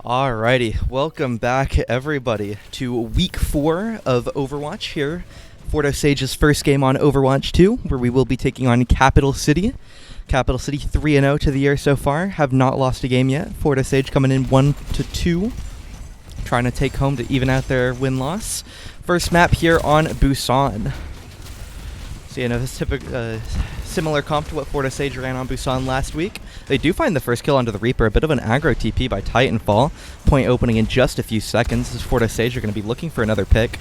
Alrighty, welcome back everybody to week 4 of Overwatch here. FOHS' first game on Overwatch 2, where we will be taking on Capital City. Capital City 3-0 to the year so far, have not lost a game yet. FOHS coming in 1-2, trying to take home to even out their win-loss. First map here on Busan. So this typical similar comp to what FOHS ran on Busan last week. They do find the first kill onto the Reaper, a bit of an aggro TP by Titanfall. Point opening in just a few seconds as FOHS are going to be looking for another pick.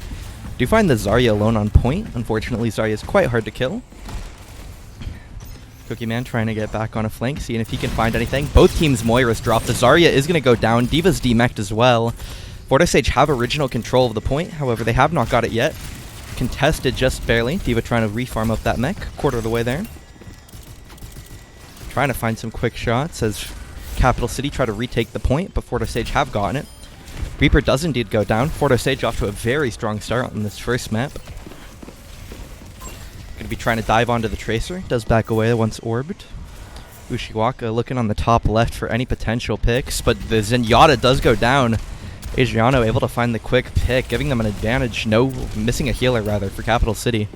Do find the Zarya alone on point. Unfortunately, Zarya is quite hard to kill. Cookie Man trying to get back on a flank, seeing if he can find anything. Both teams' Moira's dropped. The Zarya is going to go down. D.Va's demeched as well. FOHS have original control of the point, however, they have not got it yet. Contested just barely. D.Va trying to refarm up that mech, quarter of the way there. Trying to find some quick shots as Capital City try to retake the point, but FOHS have gotten it. Reaper does indeed go down. FOHS off to a very strong start on this first map. Going to be trying to dive onto the Tracer. Does back away once orbed. Ushiwaka looking on the top left for any potential picks, but the Zenyatta does go down. Adriano able to find the quick pick, giving them an advantage. Missing a healer rather for Capital City.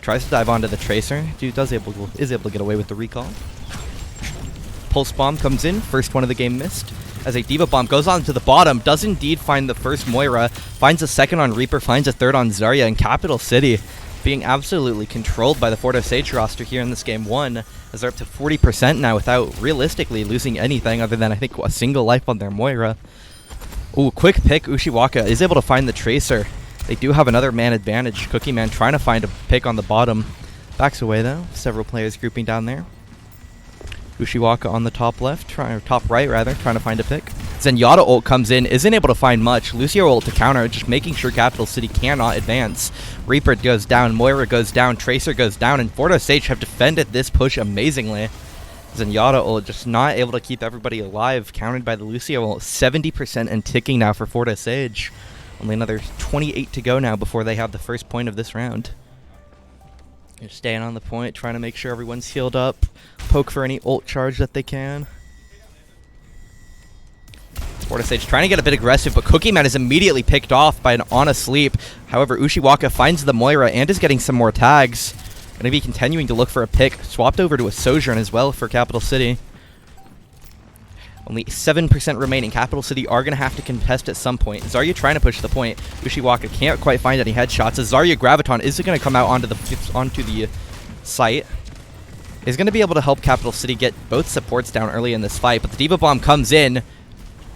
Tries to dive onto the Tracer. Dude is able to get away with the recall. Pulse bomb comes in, first one of the game missed. As a D.Va bomb goes on to the bottom, does indeed find the first Moira, finds a second on Reaper, finds a third on Zarya, and Capital City being absolutely controlled by the FOHS roster here in this game 1, as they're up to 40% now without realistically losing anything other than I think a single life on their Moira. Ooh, quick pick, Ushiwaka is able to find the Tracer. They do have another man advantage. Cookie Man trying to find a pick on the bottom. Backs away though, several players grouping down there. Ushiwaka on the top left, top right rather, trying to find a pick. Zenyatta ult comes in, isn't able to find much. Lucio ult to counter, just making sure Capital City cannot advance. Reaper goes down, Moira goes down, Tracer goes down, and FOHS have defended this push amazingly. Zenyatta ult just not able to keep everybody alive, countered by the Lucio ult. 70% and ticking now for FOHS. Only another 28 to go now before they have the first point of this round. They're staying on the point, trying to make sure everyone's healed up. Poke for any ult charge that they can. FOHS trying to get a bit aggressive, but Cookie Man is immediately picked off by an on a sleep. However, Ushiwaka finds the Moira and is getting some more tags. Going to be continuing to look for a pick. Swapped over to a Sojourn as well for Capital City. Only 7% remaining. Capital City are going to have to contest at some point. Zarya trying to push the point. Ushiwaka can't quite find any headshots. As Zarya Graviton is going to come out onto the site. Is going to be able to help Capital City get both supports down early in this fight. But the D.Va bomb comes in.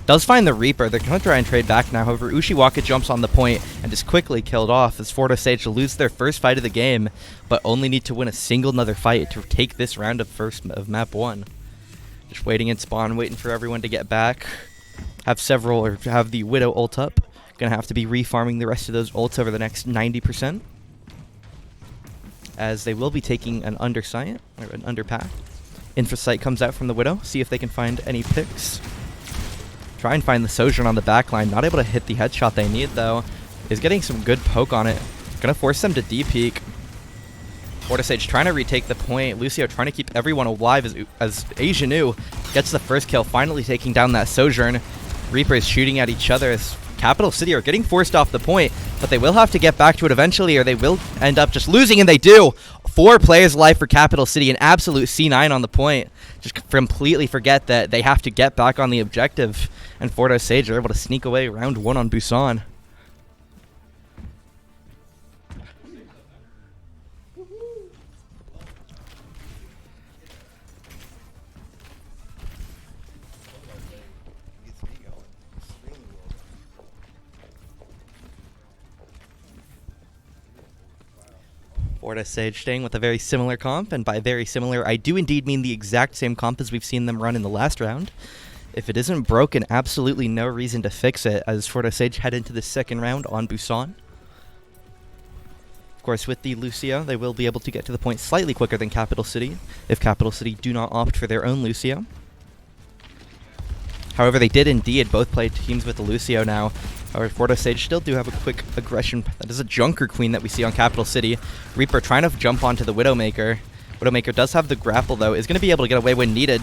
Does find the Reaper. They're going to try and trade back now. However, Ushiwaka jumps on the point and is quickly killed off as FOHS lose their first fight of the game, but only need to win a single another fight to take this round of map 1. Just waiting in spawn, waiting for everyone to get back. Have the Widow ult up. Gonna have to be refarming the rest of those ults over the next 90%. As they will be taking an undersight, or an underpath. Infrasight comes out from the Widow, see if they can find any picks. Try and find the Sojourn on the backline, not able to hit the headshot they need though. Is getting some good poke on it. Gonna force them to D-peek. FOHS trying to retake the point. Lucio trying to keep everyone alive as Asianu gets the first kill, finally taking down that Sojourn. Reaper is shooting at each other as Capital City are getting forced off the point, but they will have to get back to it eventually or they will end up just losing, and they do! 4 players alive for Capital City, an absolute C9 on the point. Just completely forget that they have to get back on the objective, and FOHS are able to sneak away round 1 on Busan. FOHS staying with a very similar comp, and by very similar, I do indeed mean the exact same comp as we've seen them run in the last round. If it isn't broken, absolutely no reason to fix it, as FOHS head into the second round on Busan. Of course, with the Lucio, they will be able to get to the point slightly quicker than Capital City, if Capital City do not opt for their own Lucio. However, they did indeed both play teams with the Lucio now. However, FOHS still do have a quick aggression. That is a Junker Queen that we see on Capital City. Reaper trying to jump onto the Widowmaker. Widowmaker does have the grapple, though. Is going to be able to get away when needed.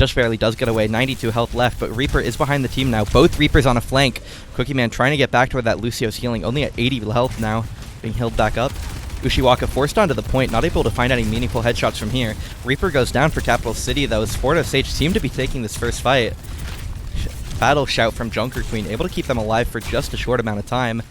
just barely does get away. 92 health left, but Reaper is behind the team now. Both Reapers on a flank. Cookie Man trying to get back to where that Lucio's healing, only at 80 health now, being healed back up. Ushiwaka forced onto the point, not able to find any meaningful headshots from here. Reaper goes down for Capital City, though, as Fordo Sage seem to be taking this first fight. Battle shout from Junker Queen, able to keep them alive for just a short amount of time.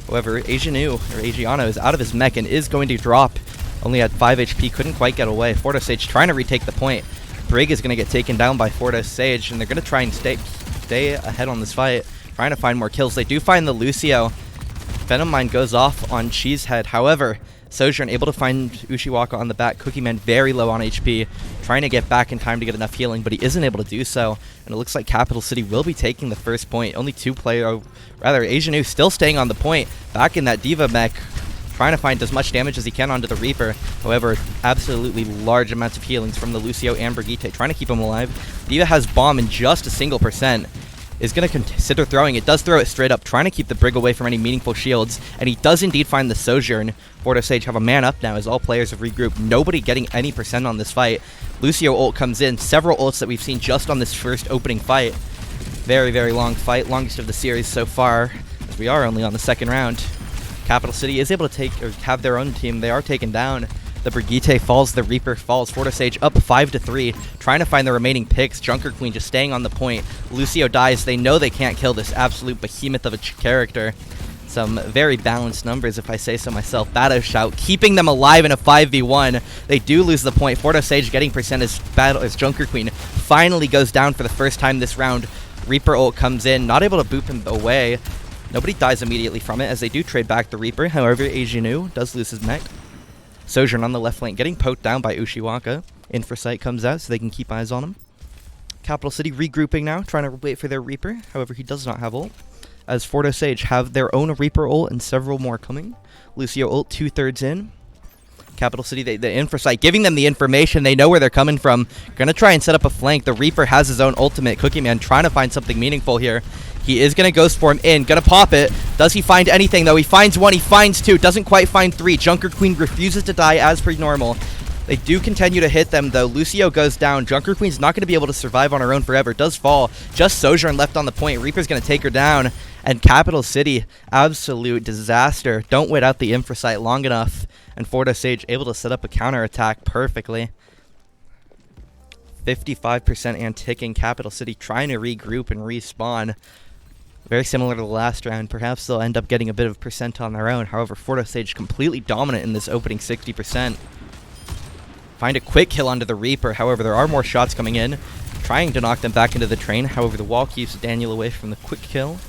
However, Asiano is out of his mech and is going to drop. Only at 5 HP, couldn't quite get away. Fordo Sage trying to retake the point. Brig is going to get taken down by Fordo Sage, and they're going to try and stay ahead on this fight, trying to find more kills. They do find the Lucio. Venom Mine goes off on Cheesehead. However, Sojourn able to find Ushiwaka on the back. Cookie Man very low on HP, trying to get back in time to get enough healing, but he isn't able to do so. And it looks like Capital City will be taking the first point. Only Asianu still staying on the point, back in that Diva mech, trying to find as much damage as he can onto the Reaper. However, absolutely large amounts of healings from the Lucio and Brigitte, trying to keep him alive. Diva has bomb in just a single percent. Is going to consider throwing it. Does throw it straight up, trying to keep the Brig away from any meaningful shields. And he does indeed find the Sojourn. Fordo Sage have a man up now as all players have regrouped. Nobody getting any percent on this fight. Lucio ult comes in. Several ults that we've seen just on this first opening fight. Very, very long fight. Longest of the series so far, as we are only on the second round. Capital City is able to take, or have their own team. They are taken down. The Brigitte falls, the Reaper falls. Fordo Sage up 5-3, trying to find the remaining picks. Junker Queen just staying on the point. Lucio dies. They know they can't kill this absolute behemoth of a character. Some very balanced numbers, if I say so myself. Battle Shout keeping them alive in a 5v1. They do lose the point. Fordo Sage getting percent as Junker Queen finally goes down for the first time this round. Reaper ult comes in, not able to boop him away. Nobody dies immediately from it, as they do trade back the Reaper. However, Asianu does lose his mech. Sojourn on the left flank getting poked down by Ushiwaka. Infrasight comes out so they can keep eyes on him. Capital City regrouping now, trying to wait for their Reaper. However, he does not have ult. As Fordo Sage have their own Reaper ult and several more coming. Lucio ult 2/3 in. Capital City, the Infrasight giving them the information. They know where they're coming from. Gonna try and set up a flank. The Reaper has his own ultimate. Cookie Man trying to find something meaningful here. He is going to Ghost Form in. Going to pop it. Does he find anything, though? He finds one. He finds two. Doesn't quite find three. Junker Queen refuses to die as per normal. They do continue to hit them, though. Lucio goes down. Junker Queen's not going to be able to survive on her own forever. Does fall. Just Sojourn left on the point. Reaper's going to take her down. And Capital City, absolute disaster. Don't wait out the Infrasight long enough. And Fordo Sage able to set up a counterattack perfectly. 55% and ticking. Capital City trying to regroup and respawn. Very similar to the last round. Perhaps they'll end up getting a bit of percent on their own. However, Fordo Sage completely dominant in this opening 60%. Find a quick kill onto the Reaper. However, there are more shots coming in, trying to knock them back into the train. However, the wall keeps Daniel away from the quick kill.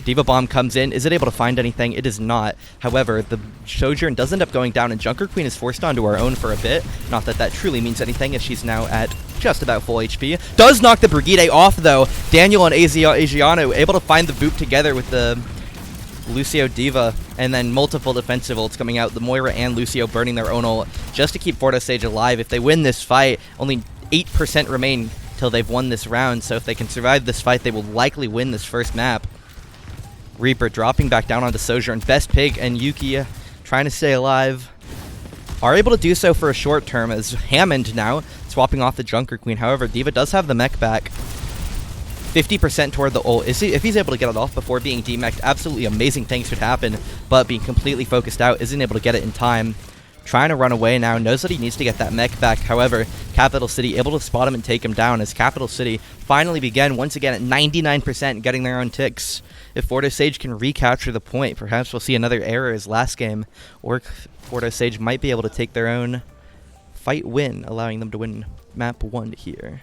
Diva Bomb comes in. Is it able to find anything? It is not. However, the Sojourn does end up going down, and Junker Queen is forced onto her own for a bit. Not that that truly means anything, as she's now at just about full HP. Does knock the Brigitte off, though. Daniel and Asiano able to find the boop together with the Lucio Diva, and then multiple defensive ults coming out. The Moira and Lucio burning their own ult just to keep Fordo Sage alive. If they win this fight, only 8% remain till they've won this round, so if they can survive this fight, they will likely win this first map. Reaper dropping back down onto Sojourn. Best Pig and Yuki trying to stay alive. Are able to do so for a short term, as Hammond now swapping off the Junker Queen. However, Diva does have the mech back. 50% toward the ult. If he's able to get it off before being demeched, absolutely amazing things could happen. But being completely focused out, isn't able to get it in time. Trying to run away now, knows that he needs to get that mech back. However, Capital City able to spot him and take him down, as Capital City finally begin once again at 99% getting their own ticks. If Fordo Sage can recapture the point, perhaps we'll see another error as last game, or Fordo Sage might be able to take their own fight win, allowing them to win map 1 here.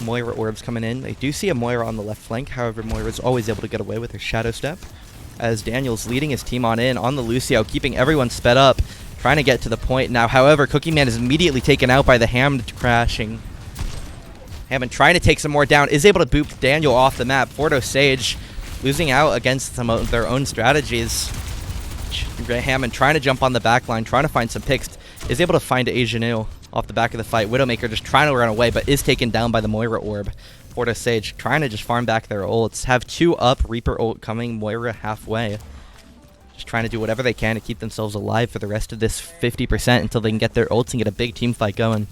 Moira orbs coming in. They do see a Moira on the left flank. However, Moira's always able to get away with her Shadow Step, as Daniel's leading his team on in on the Lucio, keeping everyone sped up, trying to get to the point now. However, Cookie Man is immediately taken out by the Hammond crashing. Hammond trying to take some more down, is able to boop Daniel off the map. Fordo Sage losing out against some of their own strategies. Hammond trying to jump on the back line, trying to find some picks, is able to find Asianu off the back of the fight. Widowmaker just trying to run away, but is taken down by the Moira orb. Fordo Sage trying to just farm back their ults. Have 2 up, Reaper ult coming, Moira halfway. Just trying to do whatever they can to keep themselves alive for the rest of this 50% until they can get their ults and get a big team fight going.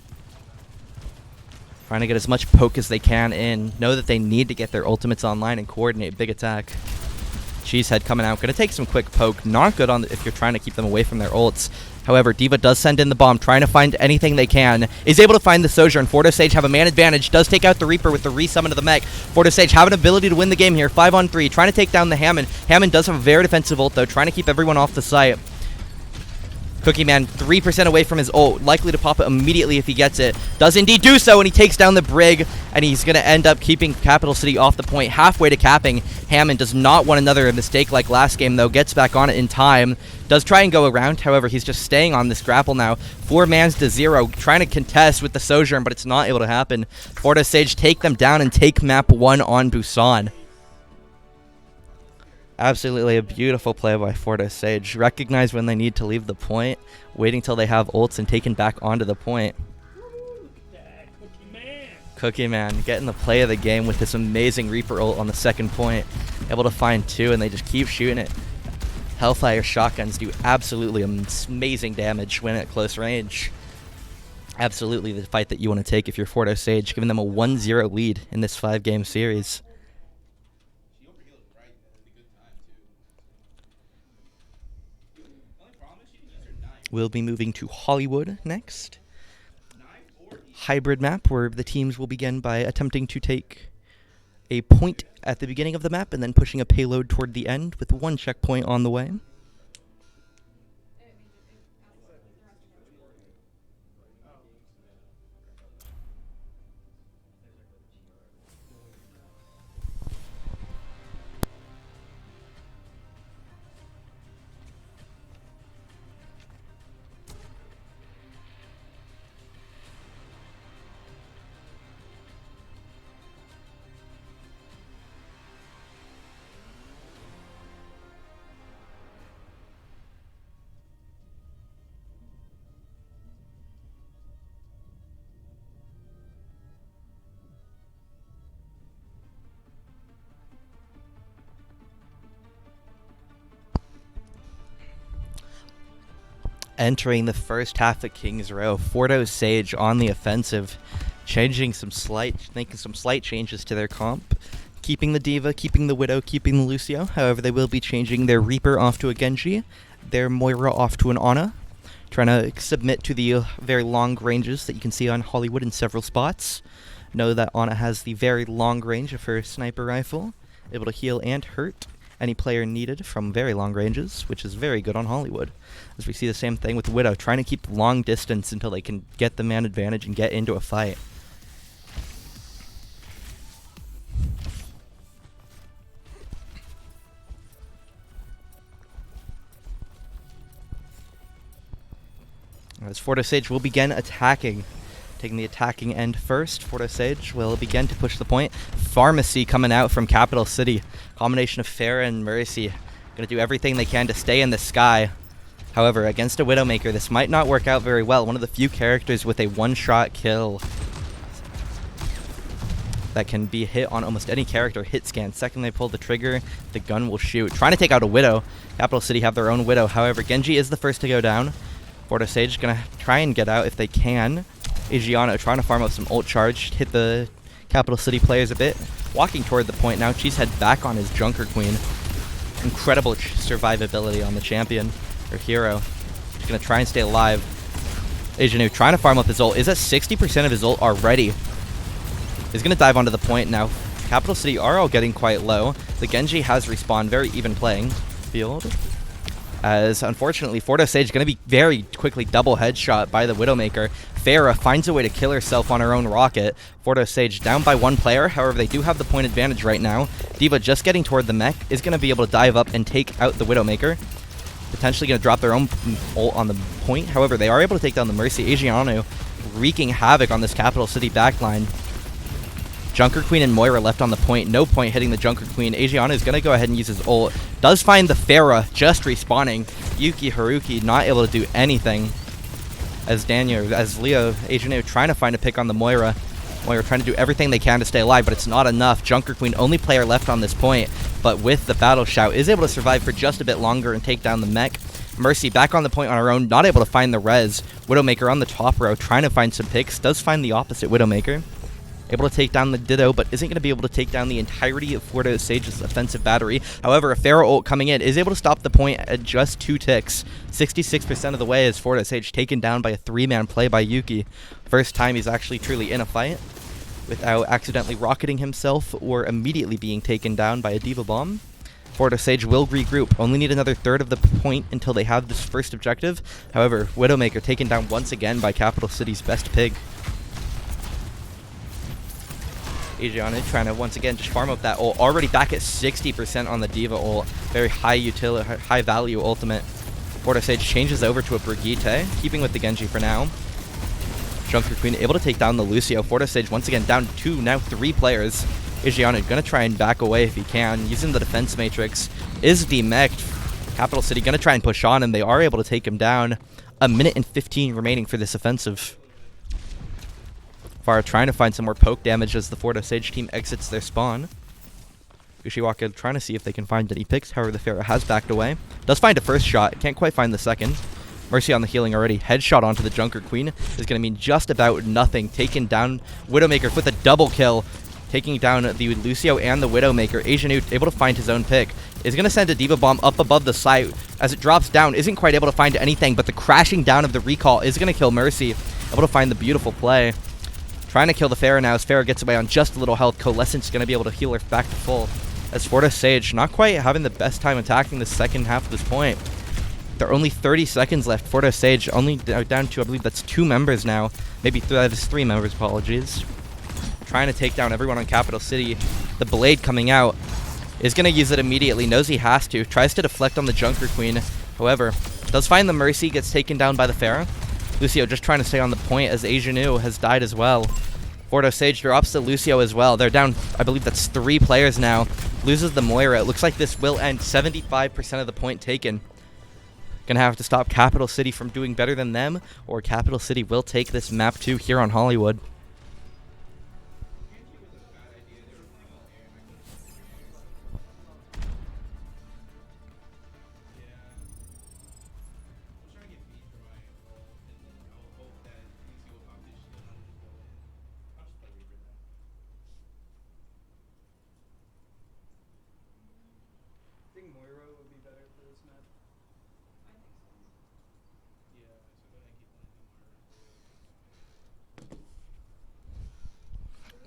Trying to get as much poke as they can in. Know that they need to get their ultimates online and coordinate big attack. Cheesehead coming out. Going to take some quick poke. Not good on if you're trying to keep them away from their ults. However, D.Va does send in the bomb, trying to find anything they can. Is able to find the Sojourn. FOHS have a man advantage. Does take out the Reaper with the resummon of the mech. FOHS have an ability to win the game here. 5-on-3. Trying to take down the Hammond. Hammond does have a very defensive ult, though. Trying to keep everyone off the site. Cookie Man 3% away from his ult, likely to pop it immediately if he gets it. Does indeed do so, and he takes down the Brig, and he's going to end up keeping Capital City off the point, halfway to capping. Hammond does not want another mistake like last game, though. Gets back on it in time. Does try and go around, however, he's just staying on this grapple now. 4 mans to 0, trying to contest with the Sojourn, but it's not able to happen. FOHS take them down and take map 1 on Busan. Absolutely a beautiful play by FOHS. Recognize when they need to leave the point, waiting till they have ults and taken back onto the point. Cookie Man getting the play of the game with this amazing Reaper ult on the second point. Able to find 2, and they just keep shooting it. Hellfire shotguns do absolutely amazing damage when at close range. Absolutely the fight that you want to take if you're FOHS, giving them a 1-0 lead in this 5-game series. We'll be moving to Hollywood next. Hybrid map, where the teams will begin by attempting to take a point at the beginning of the map and then pushing a payload toward the end with 1 checkpoint on the way. Entering the first half of King's Row, FOHS on the offensive, making some slight changes to their comp, keeping the D.Va, keeping the Widow, keeping the Lucio. However, they will be changing their Reaper off to a Genji, their Moira off to an Ana, trying to submit to the very long ranges that you can see on Hollywood in several spots. Know that Ana has the very long range of her sniper rifle, able to heal and hurt any player needed from very long ranges, which is very good on Hollywood. As we see the same thing with Widow, trying to keep long distance until they can get the man advantage and get into a fight. As FOHS will begin attacking. Taking the attacking end first, FOHS will begin to push the point. Pharmacy coming out from Capital City. Combination of Pharah and Mercy. Going to do everything they can to stay in the sky. However, against a Widowmaker, this might not work out very well. One of the few characters with a one-shot kill that can be hit on almost any character. Hit scan. Second they pull the trigger, the gun will shoot. Trying to take out a Widow. Capital City have their own Widow. However, Genji is the first to go down. FOHS going to try and get out if they can. Adriano trying to farm up some ult charge, hit the Capital City players a bit. Walking toward the point now. Cheesehead back on his Junker Queen. Incredible survivability on the champion, or hero. He's going to try and stay alive. Adriano trying to farm up his ult. Is at 60% of his ult already. He's going to dive onto the point now. Capital City are all getting quite low. The Genji has respawned. Very even playing field. As unfortunately, FOHS is going to be very quickly double headshot by the Widowmaker. Pharah finds a way to kill herself on her own rocket. FOHS down by 1 player. However, they do have the point advantage right now. D.Va just getting toward the mech is going to be able to dive up and take out the Widowmaker. Potentially going to drop their own ult on the point. However, they are able to take down the Mercy. Adriano wreaking havoc on this Capital City backline. Junker Queen and Moira left on the point. No point hitting the Junker Queen. Adriano is going to go ahead and use his ult. Does find the Pharah just respawning. Yuki Haruki not able to do anything. As Leo, Adriano trying to find a pick on the Moira. Moira trying to do everything they can to stay alive, but it's not enough. Junker Queen, only player left on this point, but with the battle shout, is able to survive for just a bit longer and take down the mech. Mercy back on the point on her own, not able to find the res. Widowmaker on the top row, trying to find some picks. Does find the opposite Widowmaker. Able to take down the Ditto, but isn't going to be able to take down the entirety of FOHS's offensive battery. However, a Pharaoh ult coming in is able to stop the point at just 2 ticks. 66% of the way is FOHS taken down by a 3-man play by Yuki. First time he's actually truly in a fight without accidentally rocketing himself or immediately being taken down by a D.Va bomb. FOHS will regroup. Only need another third of the point until they have this first objective. However, Widowmaker taken down once again by Capital City's best pig. Adriana trying to once again just farm up that ult. Already back at 60% on the D.Va ult. Very high value ultimate. FOHS changes over to a Brigitte, keeping with the Genji for now. Junker Queen able to take down the Lucio. FOHS once again down 2, now 3 players. Adriana gonna try and back away if he can, using the defense matrix. Is demech'd. Capital City gonna try and push on, and they are able to take him down. 1 minute and 15 remaining for this offensive. Pharah trying to find some more poke damage as the FOHS team exits their spawn. Ushiwaka trying to see if they can find any picks. However, the Pharaoh has backed away. Does find a first shot. Can't quite find the second. Mercy on the healing already. Headshot onto the Junker Queen is going to mean just about nothing. Taken down Widowmaker with a double kill. Taking down the Lucio and the Widowmaker. Asianu able to find his own pick. Is going to send a D.Va bomb up above the site. As it drops down, isn't quite able to find anything, but the crashing down of the recall is going to kill Mercy. Able to find the beautiful play. Trying to kill the Pharaoh now as Pharaoh gets away on just a little health. Coalescence going to be able to heal her back to full. As FOHS not quite having the best time attacking the second half of this point. There are only 30 seconds left. FOHS only down to, I believe that's 2 members now. Maybe that is 3 members, apologies. Trying to take down everyone on Capital City. The Blade coming out. Is going to use it immediately. Knows he has to. Tries to deflect on the Junker Queen. However, does find the Mercy. Gets taken down by the Pharaoh. Lucio just trying to stay on the point as Asianu has died as well. FOHS drops to Lucio as well. They're down, I believe that's 3 players now. Loses the Moira. It looks like this will end. 75% of the point taken. Gonna have to stop Capital City from doing better than them, or Capital City will take this map 2 here on Hollywood.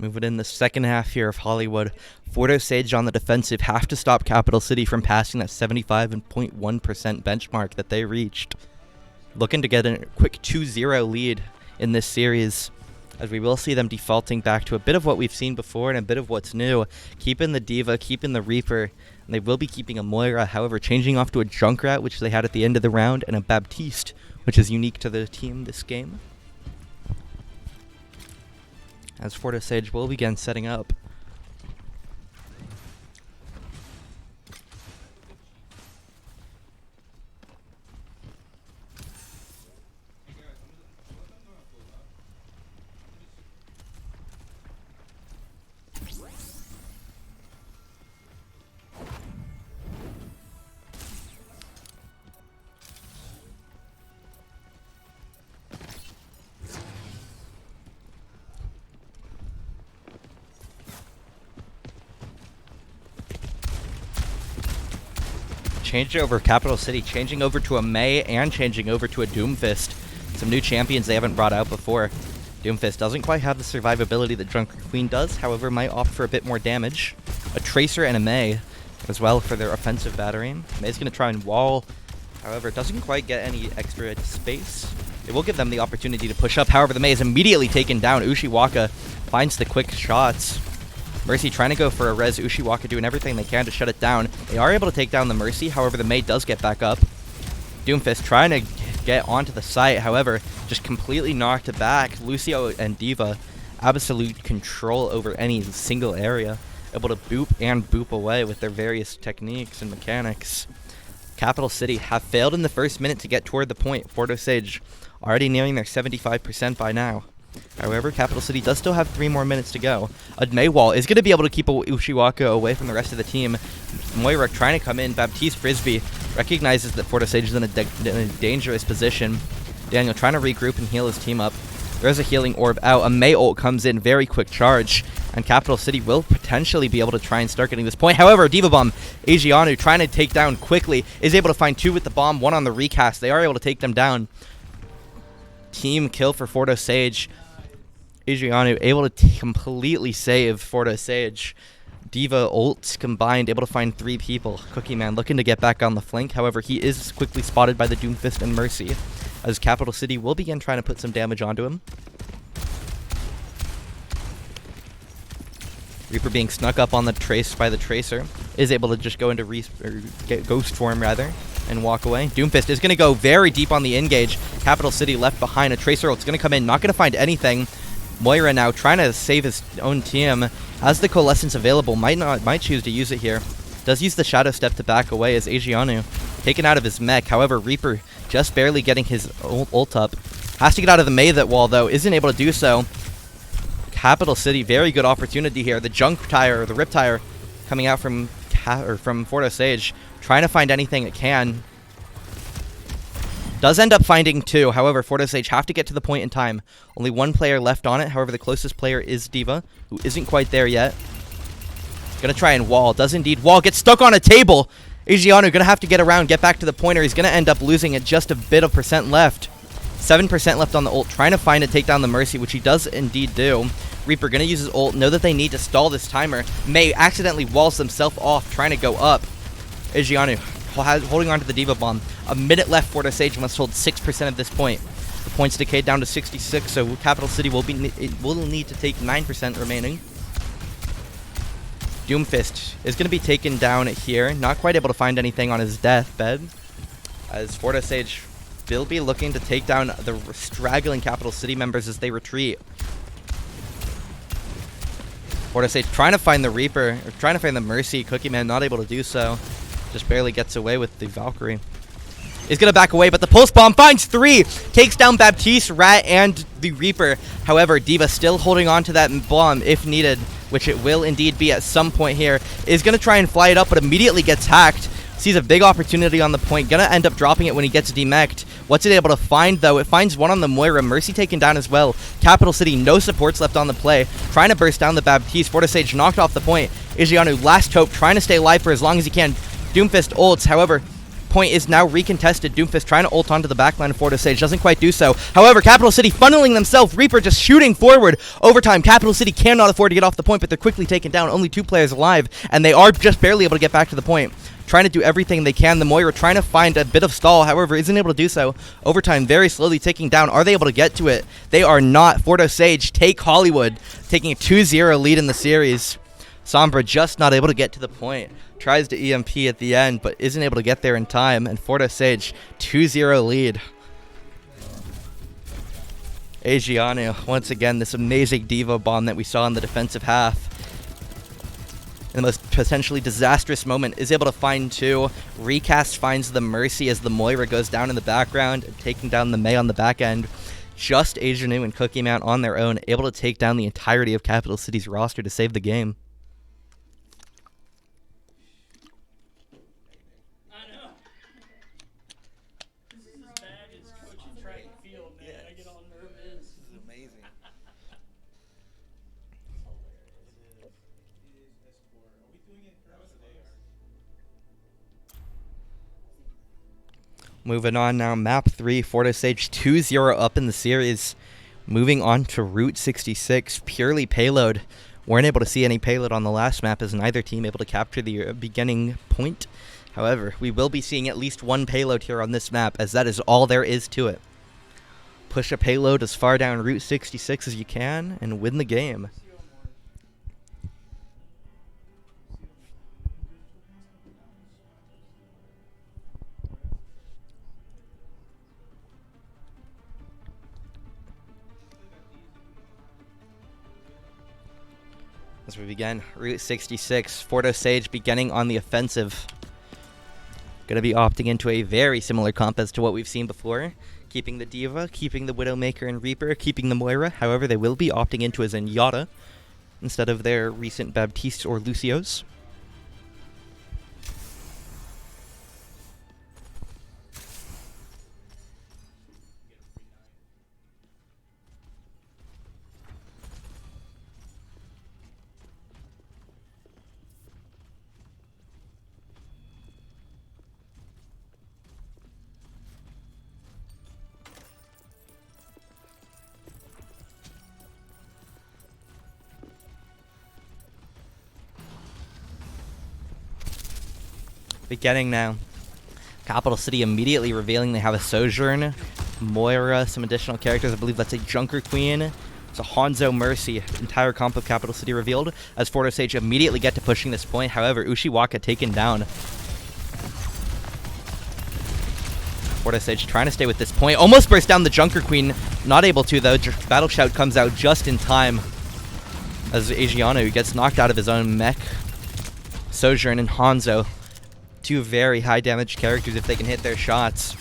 Moving in the second half here of Hollywood. FOHS on the defensive have to stop Capital City from passing that 75.1% benchmark that they reached. Looking to get a quick 2-0 lead in this series, as we will see them defaulting back to a bit of what we've seen before and a bit of what's new. Keeping the D.Va, keeping the Reaper, and they will be keeping a Moira, however changing off to a Junkrat, which they had at the end of the round, and a Baptiste, which is unique to the team this game. As FOHS will begin setting up. Change over Capital City, changing over to a Mei and changing over to a Doomfist. Some new champions they haven't brought out before. Doomfist doesn't quite have the survivability that Junker Queen does, however might opt for a bit more damage. A Tracer and a Mei as well for their offensive battery. Mei's going to try and wall, however doesn't quite get any extra space. It will give them the opportunity to push up, however the Mei is immediately taken down. Ushiwaka finds the quick shots. Mercy trying to go for a res. Ushiwaka doing everything they can to shut it down. They are able to take down the Mercy, however the Mei does get back up. Doomfist trying to get onto the site, however just completely knocked it back. Lucio and D.Va, absolute control over any single area. Able to boop and boop away with their various techniques and mechanics. Capital City have failed in the first minute to get toward the point. FOHS already nearing their 75% by now. However, Capital City does still have 3 more minutes to go. A Mei wall is going to be able to keep Ushiwaka away from the rest of the team. Moira trying to come in. Baptiste Frisbee recognizes that FOHS is in a dangerous position. Daniel trying to regroup and heal his team up. There's a healing orb out. A Mei ult comes in, very quick charge, and Capital City will potentially be able to try and start getting this point. However, Diva Bomb, Asianu trying to take down quickly, is able to find 2 with the bomb, 1 on the recast. They are able to take them down. Team kill for Fordo Sage. Asianu able to completely save Fordo Sage. Diva ults combined, able to find 3 people. Cookie Man looking to get back on the flank. However, he is quickly spotted by the Doomfist and Mercy, as Capital City will begin trying to put some damage onto him. Reaper being snuck up on the by the Tracer, is able to just go into get Ghost Form rather, and walk away. Doomfist is going to go very deep on the engage. Capital City left behind. A Tracer ult's going to come in, not going to find anything. Moira now trying to save his own team. Has the Coalescence available, might choose to use it here. Does use the Shadow Step to back away as Asianu taken out of his mech. However, Reaper just barely getting his ult up. Has to get out of the Mei wall though, isn't able to do so. Capital City, very good opportunity here. The Junk Tire, the Rip Tire, coming out from Fordo Sage, trying to find anything it can. Does end up finding 2. However, Fordo Sage have to get to the point in time. Only 1 player left on it. However, the closest player is Diva, who isn't quite there yet. Gonna try and wall. Does indeed wall. Gets stuck on a table. Asianu gonna have to get around, get back to the pointer. He's gonna end up losing it, just a bit of percent left. 7% left on the ult. Trying to find and take down the Mercy, which he does indeed do. Reaper gonna use his ult. Know that they need to stall this timer. Mei accidentally walls himself off, trying to go up. Asianu holding on to the Diva Bomb. A minute left. Fordo Sage must hold 6% of this point. The points decayed down to 66, so Capital City will need to take 9% remaining. Doomfist is going to be taken down here. Not quite able to find anything on his deathbed, as Fordo Sage will be looking to take down the straggling Capital City members as they retreat. Fordo Sage trying to find the Reaper, or trying to find the Mercy. Cookie Man not able to do so. Just barely gets away with the Valkyrie. Is going to back away, but the Pulse Bomb finds 3. Takes down Baptiste, Rat, and the Reaper. However, Diva still holding on to that bomb if needed, which it will indeed be at some point here. Is going to try and fly it up, but immediately gets hacked. Sees a big opportunity on the point. Going to end up dropping it when he gets demeched. What's it able to find, though? It finds 1 on the Moira. Mercy taken down as well. Capital City, no supports left on the play. Trying to burst down the Baptiste. Fordo Sage knocked off the point. Asianu, last hope, trying to stay alive for as long as he can. Doomfist ults, however, point is now recontested. Doomfist trying to ult onto the backline of Fordo Sage, doesn't quite do so. However, Capital City funneling themselves. Reaper just shooting forward. Overtime, Capital City cannot afford to get off the point, but they're quickly taken down. Only 2 players alive, and they are just barely able to get back to the point. Trying to do everything they can. The Moira trying to find a bit of stall, however, isn't able to do so. Overtime, very slowly ticking down. Are they able to get to it? They are not. Fordo Sage take Hollywood, taking a 2-0 lead in the series. Sombra just not able to get to the point. Tries to EMP at the end, but isn't able to get there in time. And Fordo Sage, 2-0 lead. Asianu, once again, this amazing Diva Bomb that we saw in the defensive half. In the most potentially disastrous moment, is able to find 2. Recast finds the Mercy as the Moira goes down in the background, taking down the Mei on the back end. Just Asianu and Cookie Man on their own, able to take down the entirety of Capital City's roster to save the game. Moving on now, map 3, Fordo Sage 2-0 up in the series. Moving on to Route 66, purely payload. Weren't able to see any payload on the last map as neither team able to capture the beginning point. However, we will be seeing at least 1 payload here on this map, as that is all there is to it. Push a payload as far down Route 66 as you can and win the game. As we begin Route 66, Fordo Sage beginning on the offensive. Going to be opting into a very similar comp as to what we've seen before. Keeping the Diva, keeping the Widowmaker and Reaper, keeping the Moira. However, they will be opting into a Zenyatta instead of their recent Baptiste or Lucios. Beginning now. Capital City immediately revealing they have a Sojourn, Moira, some additional characters. I believe that's a Junker Queen. It's a Hanzo Mercy. Entire comp of Capital City revealed as FOHS immediately get to pushing this point. However, Ushiwaka taken down. FOHS trying to stay with this point. Almost burst down the Junker Queen. Not able to, though. Battle Shout comes out just in time as Asiano gets knocked out of his own mech. Sojourn and Hanzo. Two very high damage characters if they can hit their shots.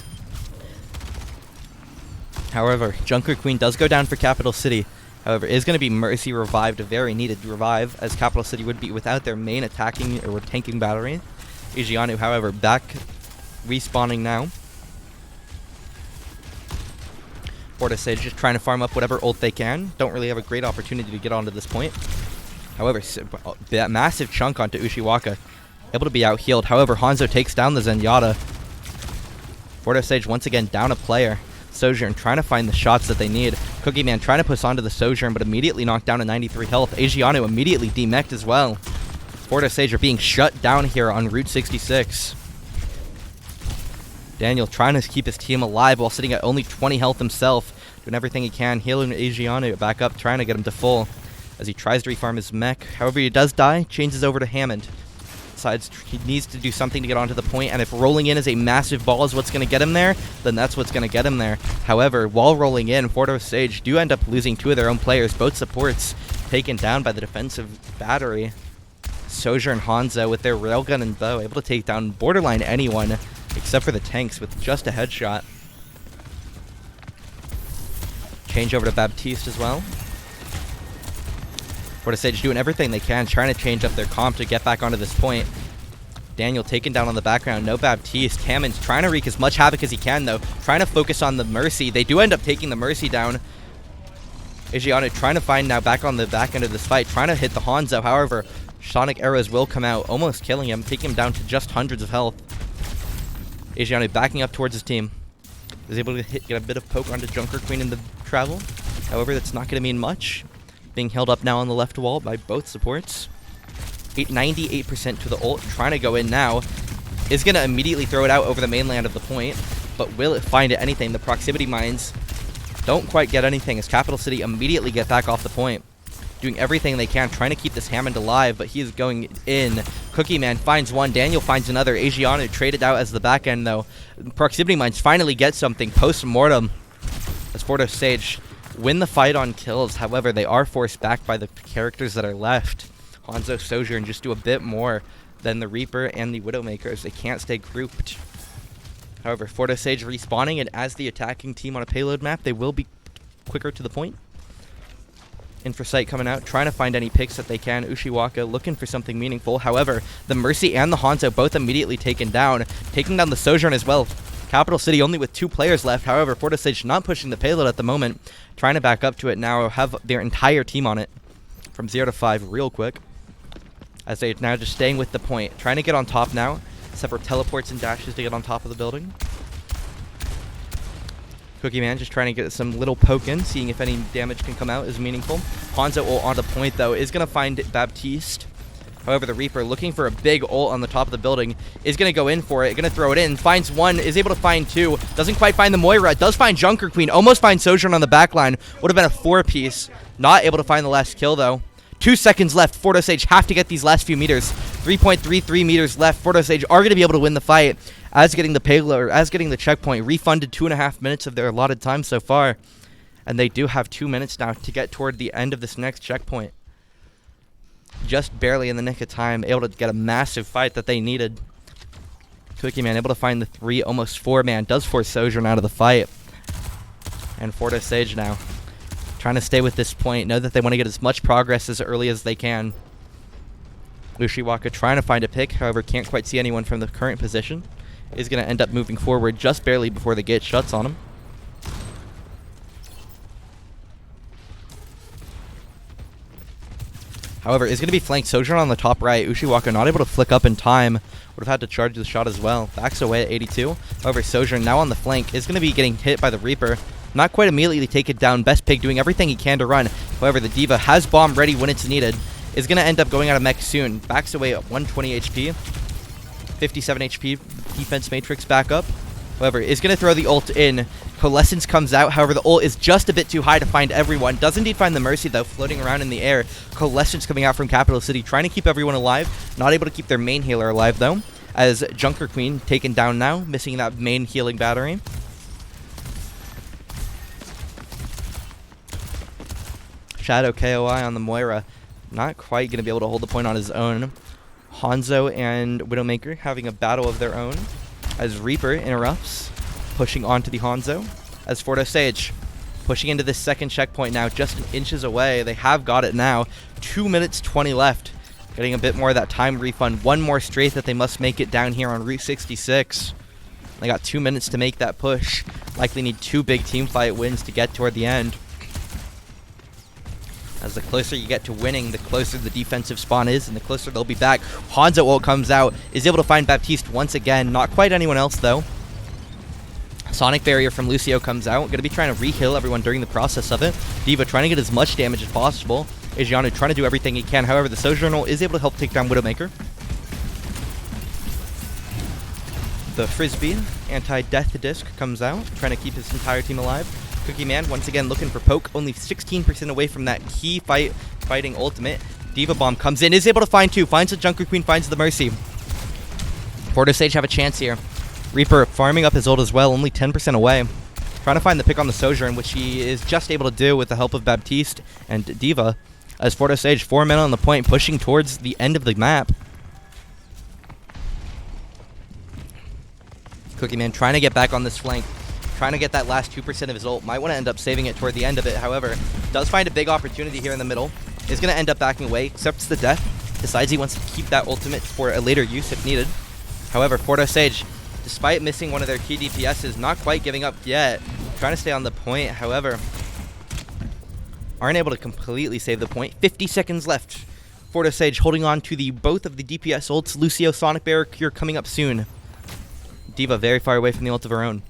However, Junker Queen does go down for Capital City. However, is going to be Mercy revived, a very needed revive, as Capital City would be without their main attacking or tanking battery. Ijianu, however, back respawning now. FOHS just trying to farm up whatever ult they can. Don't really have a great opportunity to get onto this point. However, that massive chunk onto Ushiwaka. Able to be out-healed. However, Hanzo takes down the Zenyatta. FOHS once again down a player. Sojourn trying to find the shots that they need. Cookie Man trying to push onto the Sojourn, but immediately knocked down to 93 health. Asiano immediately demeched as well. FOHS are being shut down here on Route 66. Daniel trying to keep his team alive while sitting at only 20 health himself. Doing everything he can. Healing Asiano back up, trying to get him to full as he tries to refarm his mech. However, he does die. Changes over to Hammond. Decides he needs to do something to get onto the point, and if rolling in as a massive ball is what's going to get him there, then that's what's going to get him there. However, while rolling in, FOHS do end up losing two of their own players, both supports taken down by the defensive battery. Sojourn and Hanzo with their railgun and bow able to take down borderline anyone except for the tanks with just a headshot. Change over to Baptiste as well. FOHS doing everything they can, trying to change up their comp to get back onto this point. Daniel taken down on the background. No Baptiste. Hammond's trying to wreak as much havoc as he can, though. Trying to focus on the Mercy. They do end up taking the Mercy down. Ijiano trying to find now back on the back end of this fight, trying to hit the Hanzo. However, Sonic arrows will come out, almost killing him, taking him down to just hundreds of health. Ijiano backing up towards his team. Is able to get a bit of poke onto Junker Queen in the travel. However, that's not going to mean much. Being held up now on the left wall by both supports. 98% to the ult, trying to go in now. Is going to immediately throw it out over the mainland of the point, but will it find anything? The proximity mines don't quite get anything as Capital City immediately get back off the point. Doing everything they can, trying to keep this Hammond alive, but he is going in. Cookie Man finds one, Daniel finds another. Asiano traded out as the back end though. Proximity mines finally get something post-mortem as FOHS win the fight on kills. However, they are forced back by the characters that are left. Hanzo, Sojourn just do a bit more than the Reaper and the Widowmakers. They can't stay grouped. However, FOHS respawning, and as the attacking team on a payload map, they will be quicker to the point. Infrasight coming out, trying to find any picks that they can. Ushiwaka looking for something meaningful. However, the Mercy and the Hanzo both immediately taken down. Taking down the Sojourn as well. Capital City only with 2 players left. However, FOHS not pushing the payload at the moment. Trying to back up to it now. Have their entire team on it. From 0 to 5 real quick. As they're now just staying with the point. Trying to get on top now. Except for teleports and dashes to get on top of the building. Cookie Man just trying to get some little poke in. Seeing if any damage can come out is meaningful. Hanzo ult on the point though. Is going to find Baptiste. However, the Reaper, looking for a big ult on the top of the building, is going to go in for it. Going to throw it in. Finds one. Is able to find 2. Doesn't quite find the Moira. Does find Junker Queen. Almost finds Sojourn on the back line. Would have been a 4-piece. Not able to find the last kill, though. 2 seconds left. FOHS have to get these last few meters. 3.33 meters left. FOHS are going to be able to win the fight. As getting the payload, or as getting the checkpoint. Refunded 2.5 minutes of their allotted time so far. And they do have 2 minutes now to get toward the end of this next checkpoint. Just barely in the nick of time, able to get a massive fight that they needed. Cookie Man able to find the 3, almost 4 man. Does force Sojourn out of the fight. And FOHS now trying to stay with this point. Know that they want to get as much progress as early as they can. Ushiwaka trying to find a pick. However, can't quite see anyone from the current position. Is going to end up moving forward just barely before the gate shuts on him. However, is going to be flanked. Sojourn on the top right. Ushiwaka not able to flick up in time. Would have had to charge the shot as well. Backs away at 82. However, Sojourn now on the flank is going to be getting hit by the Reaper. Not quite immediately take it down. Best Pig doing everything he can to run. However, the Diva has bomb ready when it's needed. Is going to end up going out of mech soon. Backs away at 120 HP. 57 HP defense matrix back up. However, is going to throw the ult in. Coalescence comes out. However, the ult is just a bit too high to find everyone. Does indeed find the Mercy, though, floating around in the air. Coalescence coming out from Capital City, trying to keep everyone alive. Not able to keep their main healer alive, though, as Junker Queen taken down now, missing that main healing battery. Shadow KOI on the Moira. Not quite going to be able to hold the point on his own. Hanzo and Widowmaker having a battle of their own, as Reaper interrupts, pushing onto the Hanzo, as Fordo Sage pushing into this second checkpoint now, just inches away. They have got it now. 2 minutes 20 left. Getting a bit more of that time refund. One more straight that they must make it down here on Route 66. They got 2 minutes to make that push. Likely need 2 big team fight wins to get toward the end. As the closer you get to winning, the closer the defensive spawn is, and the closer they'll be back. Hanzo ult comes out, is able to find Baptiste once again. Not quite anyone else, though. Sonic Barrier from Lucio comes out. Going to be trying to re-heal everyone during the process of it. D.Va trying to get as much damage as possible. Adriano trying to do everything he can. However, the Sojourner is able to help take down Widowmaker. The Frisbee anti-death disc comes out, trying to keep his entire team alive. Cookie Man once again looking for poke, only 16% away from that key fighting ultimate. D.Va Bomb comes in, is able to find 2, finds the Junker Queen, finds the Mercy. Fordo Sage have a chance here. Reaper farming up his ult as well, only 10% away. Trying to find the pick on the Sojourn, which he is just able to do with the help of Baptiste and D.Va. As Fordo Sage, 4 men on the point, pushing towards the end of the map. Cookie Man trying to get back on this flank. Trying to get that last 2% of his ult. Might want to end up saving it toward the end of it. However, does find a big opportunity here in the middle. Is going to end up backing away. Accepts the death. Decides he wants to keep that ultimate for a later use if needed. However, Fordo Sage, despite missing one of their key DPSs, not quite giving up yet. Trying to stay on the point. However, aren't able to completely save the point. 50 seconds left. Fordo Sage holding on to both of the DPS ults. Lucio Sonic Barrier Cure coming up soon. D.Va very far away from the ult of her own.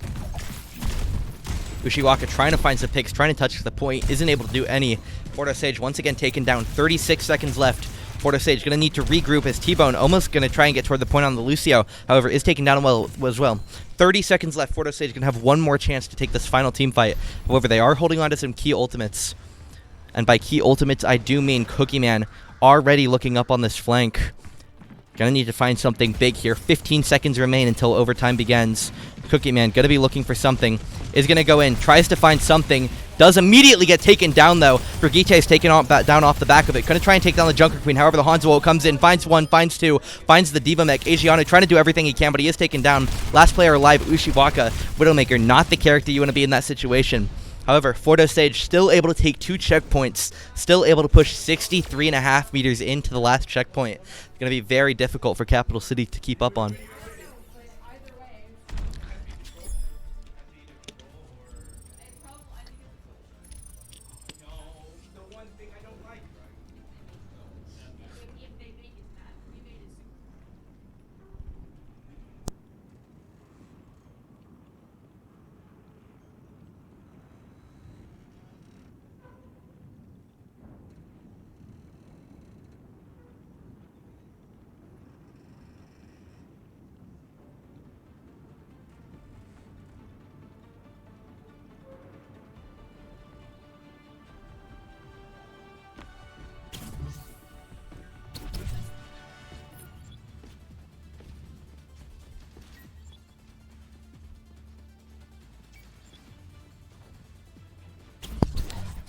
Ushiwaka trying to find some picks, trying to touch the point, isn't able to do any. Fordo Sage once again taken down, 36 seconds left. Fordo Sage going to need to regroup as T-Bone almost going to try and get toward the point on the Lucio. However, is taken down as well. 30 seconds left. Fordo Sage going to have one more chance to take this final team fight. However, they are holding on to some key ultimates. And by key ultimates, I do mean Cookie Man already looking up on this flank. Gonna need to find something big here. 15 seconds remain until overtime begins. Cookie Man gonna be looking for something. Is gonna go in, tries to find something. Does immediately get taken down though. Brigitte is taken down off the back of it. Gonna try and take down the Junker Queen. However, the Hanzo comes in, finds 1, finds 2, finds the D.Va mech. Adriano trying to do everything he can, but he is taken down. Last player alive, Ushiwaka. Widowmaker, not the character you want to be in that situation. However, Fordo Sage still able to take 2 checkpoints, still able to push 63.5 meters into the last checkpoint. It's going to be very difficult for Capital City to keep up on.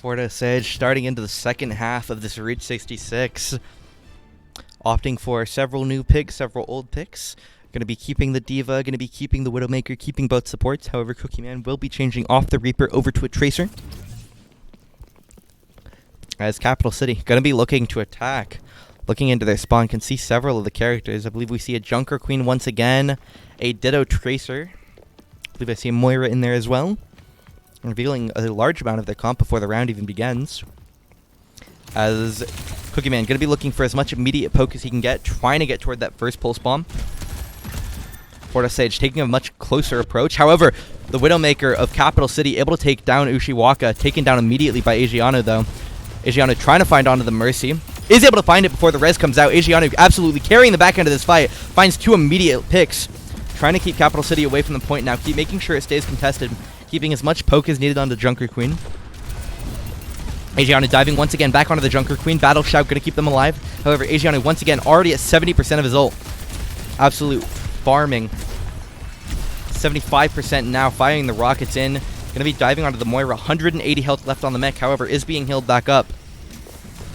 Fordo Sage starting into the second half of this Route 66. Opting for several new picks, several old picks. Going to be keeping the D.Va, going to be keeping the Widowmaker, keeping both supports. However, Cookie Man will be changing off the Reaper over to a Tracer. As Capital City going to be looking to attack. Looking into their spawn, can see several of the characters. I believe we see a Junker Queen once again. A Ditto Tracer. I believe I see a Moira in there as well. Revealing a large amount of their comp before the round even begins. As Cookie Man going to be looking for as much immediate poke as he can get, trying to get toward that first pulse bomb. Fordo Sage taking a much closer approach. However, the Widowmaker of Capital City able to take down Ushiwaka, taken down immediately by Adriano though. Adriano trying to find onto the Mercy. is able to find it before the res comes out. Adriano absolutely carrying the back end of this fight. Finds 2 immediate picks. Trying to keep Capital City away from the point now. Keep making sure it stays contested. Keeping as much poke as needed on the Junker Queen. Adriano diving once again back onto the Junker Queen. Battle Shout going to keep them alive. However, Adriano once again already at 70% of his ult. Absolute farming. 75% now. Firing the rockets in. Going to be diving onto the Moira. 180 health left on the mech. However, is being healed back up.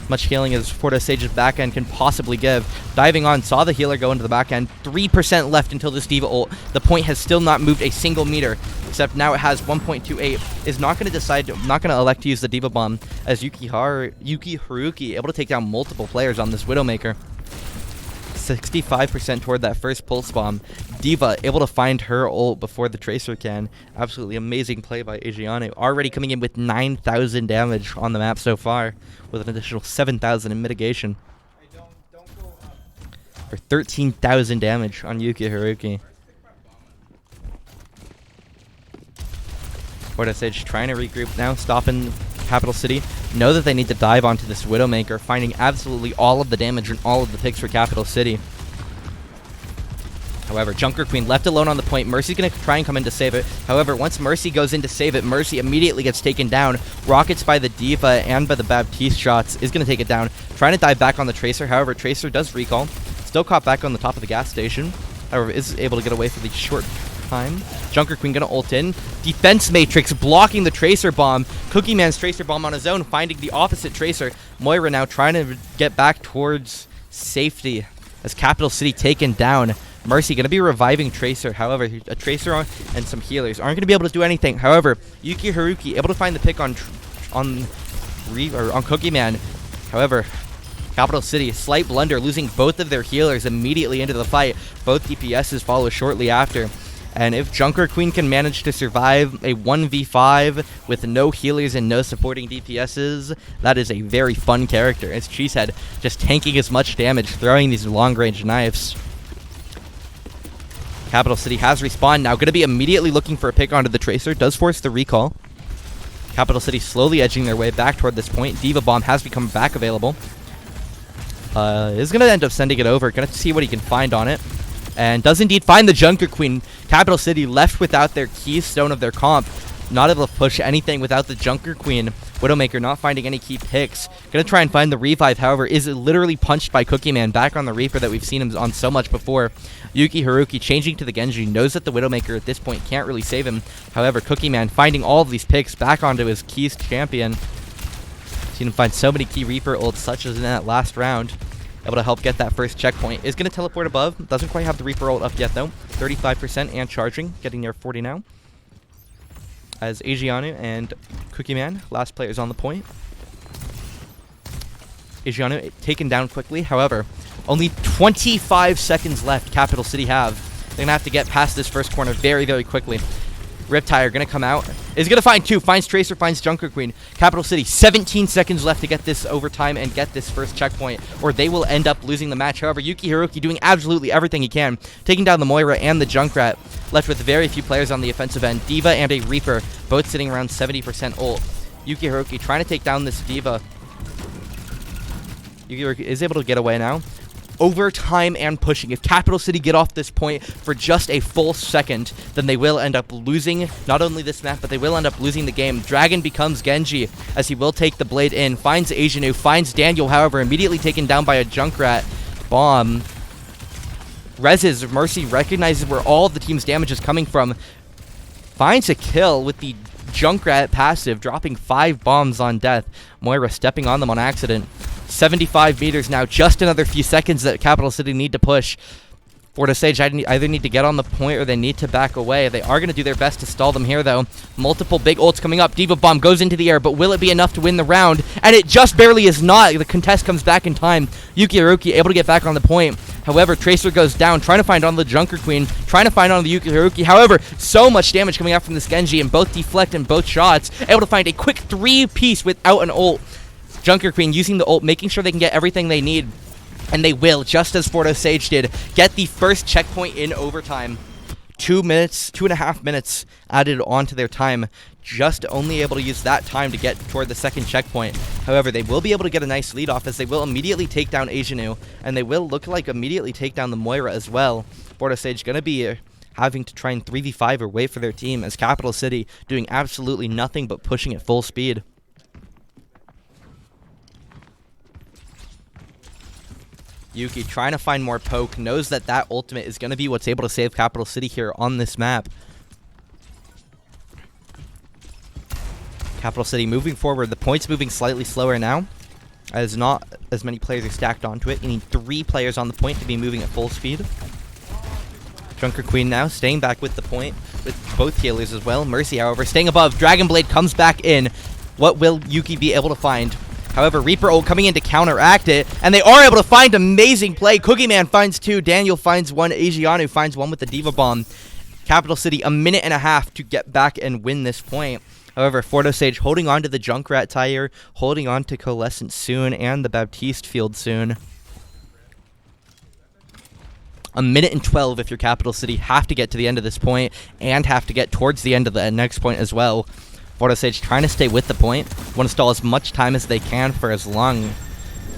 Much healing as FOHS' back end can possibly give. Diving on, saw the healer go into the back end. 3% left until this D.Va ult. The point has still not moved a single meter, except now it has 1.28. Is not going to decide, not going to elect to use the D.Va bomb, as Yuki Haruki able to take down multiple players on this Widowmaker. 65% toward that first pulse bomb. D.Va able to find her ult before the Tracer can. Absolutely amazing play by Adriano. Already coming in with 9,000 damage on the map so far, with an additional 7,000 in mitigation. For 13,000 damage on Yuki Haruki. FOHS trying to regroup now, stopping Capital City. Know that they need to dive onto this Widowmaker, finding absolutely all of the damage and all of the picks for Capital City. However, Junker Queen left alone on the point. Mercy's going to try and come in to save it. However, once Mercy goes in to save it, Mercy immediately gets taken down. Rockets by the D.Va and by the Baptiste shots is going to take it down. Trying to dive back on the Tracer. However, Tracer does recall. Still caught back on the top of the gas station. However, is able to get away for the short time. Junker Queen going to ult in. Defense Matrix blocking the Tracer bomb. Cookie Man's Tracer bomb on his own, finding the opposite Tracer. Moira now trying to get back towards safety as Capital City taken down. Mercy going to be reviving Tracer. However, a Tracer and some healers aren't going to be able to do anything. However, Yuki Haruki able to find the pick on Cookie Man. However, Capital City, slight blunder, losing both of their healers immediately into the fight. Both DPSs follow shortly after. And if Junker Queen can manage to survive a 1v5 with no healers and no supporting DPSs, that is a very fun character. As Cheesehead just tanking as much damage, throwing these long-range knives. Capital City has respawned now. Going to be immediately looking for a pick onto the Tracer. Does force the recall. Capital City slowly edging their way back toward this point. D.Va bomb has become back available. Is going to end up sending it over. Going to see what he can find on it. And does indeed find the Junker Queen. Capital City left without their keystone of their comp. Not able to push anything without the Junker Queen. Widowmaker not finding any key picks. Gonna try and find the revive, however, is literally punched by Cookie Man back on the Reaper that we've seen him on so much before. Yuki Haruki changing to the Genji, knows that the Widowmaker at this point can't really save him. However, Cookie Man finding all of these picks back onto his keys champion. Seen him find so many key Reaper ults, such as in that last round. Able to help get that first checkpoint. Is going to teleport above. Doesn't quite have the Reaper ult up yet, though. 35% and charging. Getting near 40 now. As Adriano and Cookie Man, last players on the point. Adriano taken down quickly. However, only 25 seconds left Capital City have. They're going to have to get past this first corner very, very quickly. Riptire going to come out. Is going to find 2. Finds Tracer, finds Junker Queen. Capital City, 17 seconds left to get this overtime and get this first checkpoint, or they will end up losing the match. However, Yuki Haruki doing absolutely everything he can, taking down the Moira and the Junkrat, left with very few players on the offensive end. D.Va and a Reaper, both sitting around 70% ult. Yuki Haruki trying to take down this D.Va. Yuki Haruki is able to get away now. Overtime and pushing. If Capital City get off this point for just a full second, then they will end up losing not only this map, but they will end up losing the game. Dragon becomes Genji, as he will take the blade in. Finds Asianu, finds Daniel, however, immediately taken down by a Junkrat bomb. Rez's Mercy recognizes where all of the team's damage is coming from. Finds a kill with the Junkrat passive, dropping 5 bombs on death. Moira stepping on them on accident. 75 meters now, just another few seconds that Capital City need to push. FOHS either need to get on the point or they need to back away. They are going to do their best to stall them here, though. Multiple big ults coming up. D.Va bomb goes into the air, but will it be enough to win the round? And it just barely is not. The contest comes back in time. Yuki Haruki able to get back on the point. However, Tracer goes down, trying to find on the Junker Queen, trying to find on the Yuki Haruki. However, so much damage coming out from this Genji, and both deflect and both shots. Able to find a quick 3-piece without an ult. Junker Queen using the ult, making sure they can get everything they need. And they will, just as FOHS did, get the first checkpoint in overtime. 2.5 minutes added onto their time, just only able to use that time to get toward the second checkpoint. However, they will be able to get a nice lead off as they will immediately take down Asianu, and they will look like immediately take down the Moira as well. FOHS going to be having to try and 3v5 or wait for their team as Capital City doing absolutely nothing but pushing at full speed. Yuki trying to find more poke, knows that that ultimate is going to be what's able to save Capital City here on this map. Capital City moving forward, the points moving slightly slower now, as not as many players are stacked onto it. You need 3 players on the point to be moving at full speed. Junker Queen now staying back with the point, with both healers as well. Mercy, however, staying above. Dragon Blade comes back in. What will Yuki be able to find? However, Reaper ult coming in to counteract it, and they are able to find amazing play. Cookie Man finds 2, Daniel finds 1, Asianu finds 1 with the Diva Bomb. Capital City, a minute and a half to get back and win this point. However, FOHS holding on to the Junkrat tire, holding on to Coalescent soon, and the Baptiste field soon. A minute and 12 if you're Capital City. Have to get to the end of this point, and have to get towards the end of the next point as well. FOHS trying to stay with the point. Want to stall as much time as they can for as long.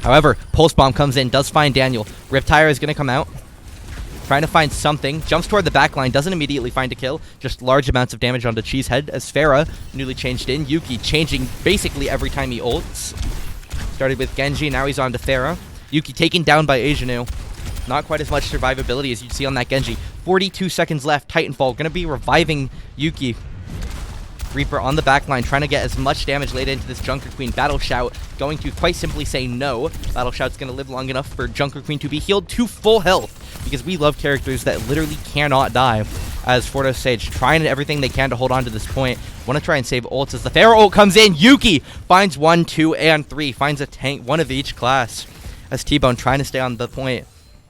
However, Pulse Bomb comes in, does find Daniel. Riptire is going to come out. Trying to find something. Jumps toward the back line. Doesn't immediately find a kill. Just large amounts of damage onto Cheesehead as Farah, newly changed in. Yuki changing basically every time he ults. Started with Genji, now he's on to Farah. Yuki taken down by Asianu. Not quite as much survivability as you'd see on that Genji. 42 seconds left. Titanfall going to be reviving Yuki. Reaper on the back line, trying to get as much damage laid into this Junker Queen. Battle Shout going to quite simply say no. Battle Shout's going to live long enough for Junker Queen to be healed to full health, because we love characters that literally cannot die. As FOHS trying everything they can to hold on to this point. Want to try and save ults as the Pharaoh ult comes in. Yuki finds 1, 2, and 3. Finds a tank, one of each class. As T-Bone trying to stay on the point.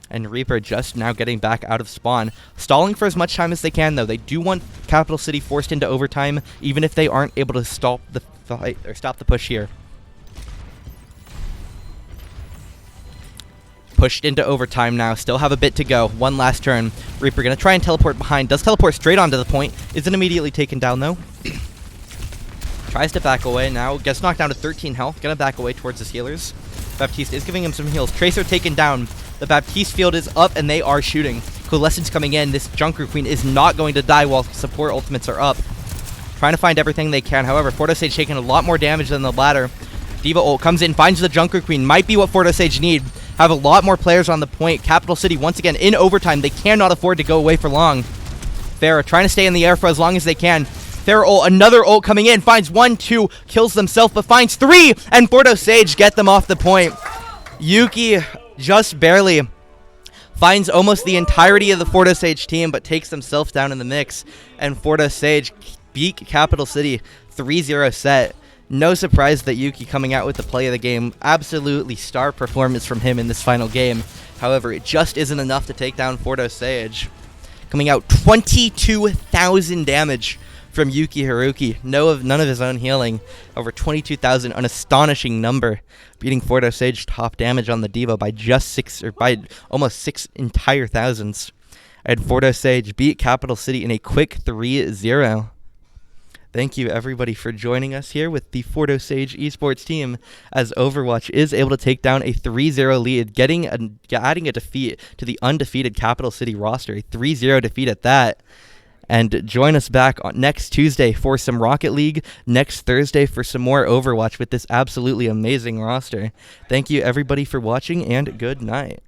And Reaper just now getting back out of spawn. Stalling for as much time as they can, though. They do want Capital City forced into overtime, even if they aren't able to stop the fight or stop the push here. Pushed into overtime now. Still have a bit to go. One last turn. Reaper going to try and teleport behind. Does teleport straight onto the point. Isn't immediately taken down, though. Tries to back away now. Gets knocked down to 13 health. Going to back away towards his healers. Baptiste is giving him some heals. Tracer taken down. The Baptiste field is up, and they are shooting. Coalescence coming in. This Junker Queen is not going to die while support ultimates are up. Trying to find everything they can. However, FOHS taking a lot more damage than the latter. Diva ult comes in, finds the Junker Queen. Might be what FOHS need. Have a lot more players on the point. Capital City, once again, in overtime. They cannot afford to go away for long. Farah trying to stay in the air for as long as they can. Farah ult, another ult coming in. Finds 1, 2, kills themselves, but finds 3. And FOHS get them off the point. Yuki just barely finds almost the entirety of the FOHS team, but takes themselves down in the mix. And FOHS beat Capital City 3-0 set. No surprise that Yuki coming out with the play of the game. Absolutely star performance from him in this final game. However, it just isn't enough to take down FOHS. Coming out 22,000 damage from Yuki Haruki. None of his own healing. Over 22,000, an astonishing number. Beating FOHS top damage on the Diva by just 6, or by almost 6 entire thousands. And FOHS beat Capital City in a quick 3-0. Thank you, everybody, for joining us here with the FOHS esports team, as Overwatch is able to take down a 3-0 lead, adding a defeat to the undefeated Capital City roster, a 3-0 defeat at that. And join us back on next Tuesday for some Rocket League, next Thursday for some more Overwatch with this absolutely amazing roster. Thank you, everybody, for watching, and good night.